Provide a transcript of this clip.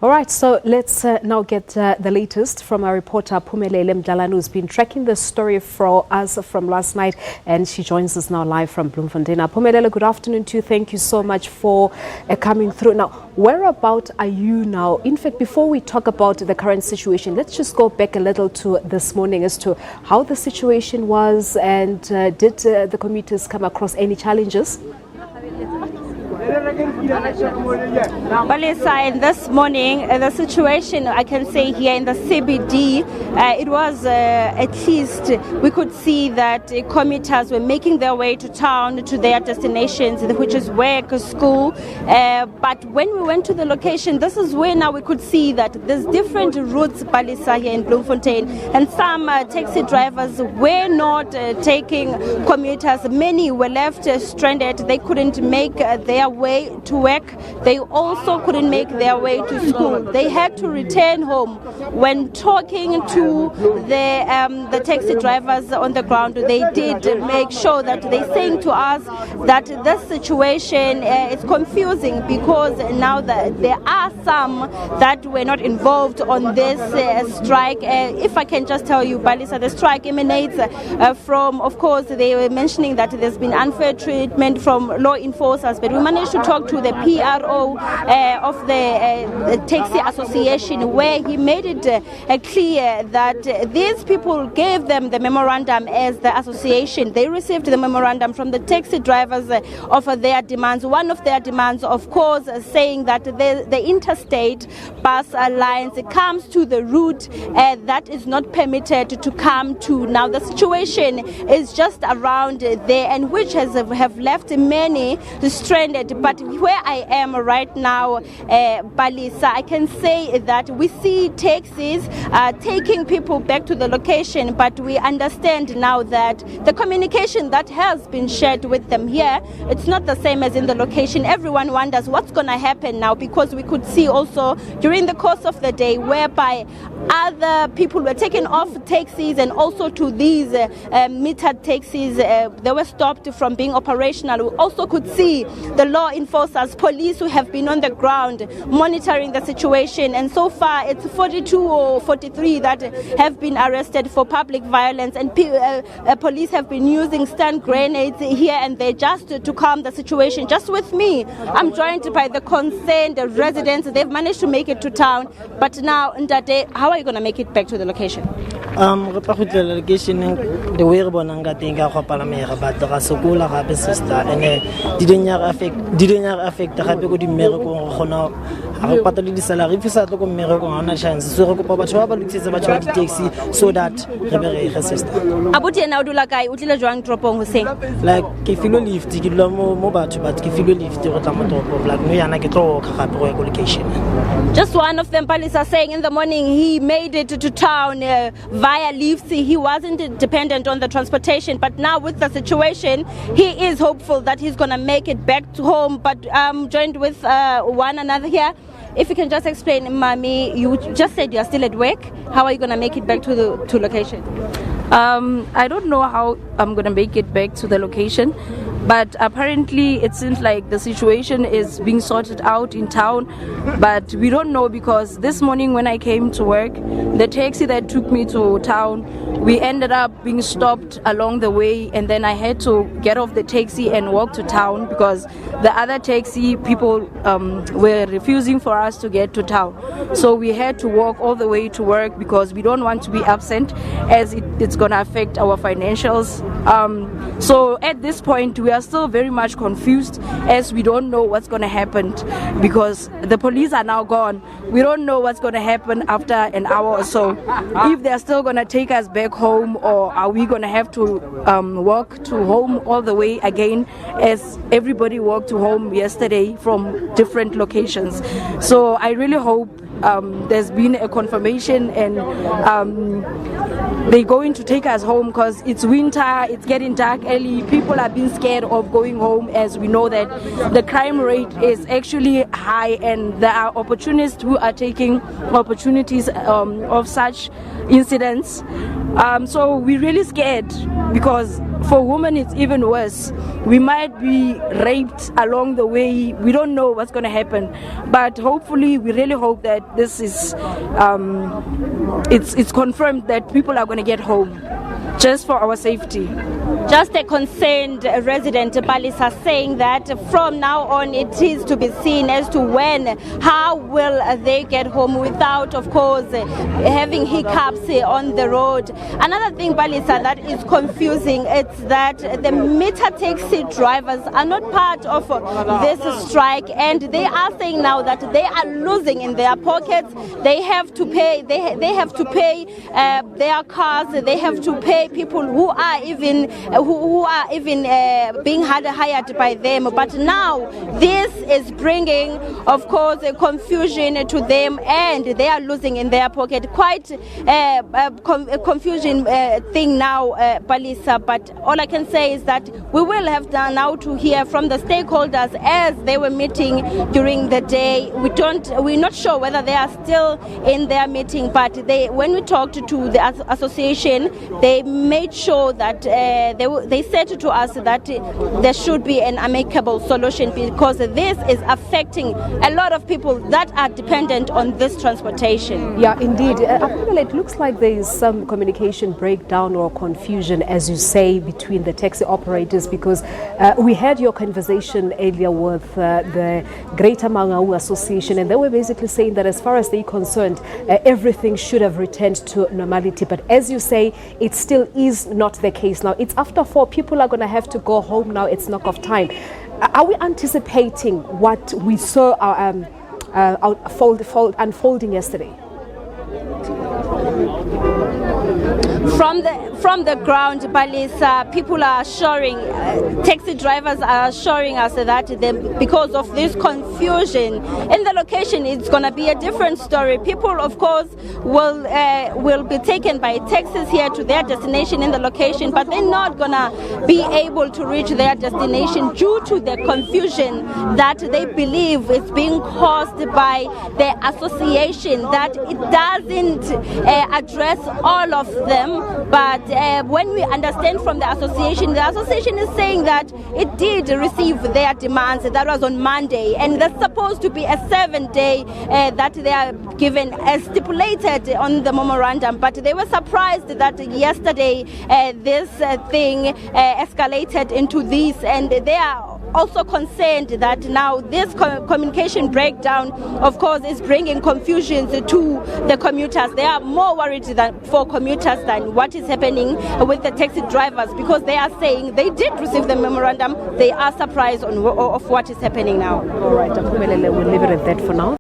All right, so let's now get the latest from our reporter Aphumelele Mdlalane, who's been tracking the story for us from last night, and she joins us now live from Bloemfontein. Aphumelele, good afternoon to you. Thank you so much for coming through. Now, whereabout are you now? In fact, before we talk about the current situation, let's just go back a little to this morning as to how the situation was, and did the commuters come across any challenges? Balisa, this morning, the situation I can say here in the CBD, it was at least we could see that commuters were making their way to town, to their destinations, which is work, school. But when we went to the location, this is where now we could see that there's different routes, Balisa, here in Bloemfontein, and some taxi drivers were not taking commuters. Many were left stranded. They couldn't make their way to work. They also couldn't make their way to school. They had to return home. When talking to the taxi drivers on the ground, they did make sure that they're saying to us that this situation is confusing, because now that there are some that were not involved on this strike. If I can just tell you, Balisa, the strike emanates from, of course, they were mentioning that there's been unfair treatment from law enforcers, but we managed to talk to the PRO of the Taxi Association, where he made it clear that these people gave them the memorandum as the association. They received the memorandum from the taxi drivers of their demands. One of their demands, of course, saying that the interstate bus lines comes to the route that is not permitted to come to. Now, the situation is just around there, and which have left many stranded. But where I am right now, Balisa, I can say that we see taxis taking people back to the location, but we understand now that the communication that has been shared with them here, it's not the same as in the location. Everyone wonders what's going to happen now, because we could see also during the course of the day whereby other people were taken off taxis, and also to these metered taxis, they were stopped from being operational. We also could see the law enforcers, police who have been on the ground monitoring the situation, and so far it's 42 or 43 that have been arrested for public violence, and police have been using stun grenades here and there just to calm the situation. Just with me, I'm joined by the concerned residents. They've managed to make it to town, but now, Ndade, how are you going to make it back to the location? The way bonanga tinga go palamega ba tla sokola gape sister, and didn't affect the happy good miracle gona ga patale di salary fisa tlo go miracle ona chance so go pa batho ba lutse ba tshwa di taxi so that re be re sister abuti na o dula kae o tlile jwang tropong ho seng like ke filo lift ke dula mo batho but ke filo lift go tla mo topo like no yana ke tlo ka gape go location. Just one of them, Palisa, saying in the morning he made it to town via lifts. He wasn't dependent on the transportation, but now with the situation, he is hopeful that he's going to make it back to home. But I'm joined with one another here. If you can just explain, Mami, you just said you're still at work. How are you going to make it back to the location? I don't know how I'm going to make it back to the location, but apparently it seems like the situation is being sorted out in town, but we don't know, because this morning when I came to work, the taxi that took me to town, we ended up being stopped along the way, and then I had to get off the taxi and walk to town because the other taxi people were refusing for us to get to town. So we had to walk all the way to work because we don't want to be absent, as it's going to affect our financials. So at this point we are still very much confused, as we don't know what's going to happen, because the police are now gone. We don't know what's going to happen after an hour or so, if they're still going to take us back home, or are we going to have to walk to home all the way again, as everybody walked to home yesterday from different locations. So I really hope there's been a confirmation, and they're going to take us home, because it's winter, it's getting dark early. People are being scared of going home, as we know that the crime rate is actually high, and there are opportunists who are taking opportunities of such incidents. So we're really scared, because for women it's even worse. We might be raped along the way. We don't know what's going to happen, but hopefully we really hope that this is it's confirmed that people are going to get home, just for our safety. Just a concerned resident, Palisa, saying that from now on it is to be seen as to how will they get home without, of course, having hiccups on the road. Another thing, Palisa, that is confusing, it's that the meter taxi drivers are not part of this strike, and they are saying now that they are losing in their pockets. They have to pay. They have to pay their cars. They have to pay people who are even being hired by them. But now this is bringing, of course, a confusion to them, and they are losing in their pocket. Quite a confusion thing now, Palisa. But all I can say is that we will have now to hear from the stakeholders as they were meeting during the day. We're not sure whether they are still in their meeting, but when we talked to the association, they made sure that they said to us that there should be an amicable solution, because this is affecting a lot of people that are dependent on this transportation. Yeah, indeed. It looks like there is some communication breakdown or confusion, as you say, between the taxi operators, because we had your conversation earlier with the Greater Mangau Association, and they were basically saying that as far as they're concerned, everything should have returned to normality. But as you say, it still is not the case now. It's after 4. People are going to have to go home now. It's knock off time. Are we anticipating what we saw unfolding yesterday? From the ground, Balisa, people are assuring, taxi drivers are assuring us that because of this confusion in the location, it's going to be a different story. People, of course, will be taken by taxis here to their destination in the location, but they're not going to be able to reach their destination due to the confusion that they believe is being caused by the association, that it doesn't address all of them. But when we understand from the association is saying that it did receive their demands. That was on Monday, and that's supposed to be a 7-day that they are given as stipulated on the memorandum. But they were surprised that yesterday this thing escalated into this, and they are also concerned that now this communication breakdown, of course, is bringing confusion to the commuters. They are more worried for commuters than what is happening with the taxi drivers, because they are saying they did receive the memorandum. They are surprised of what is happening now. All right, Aphumelele, we'll leave it at that for now.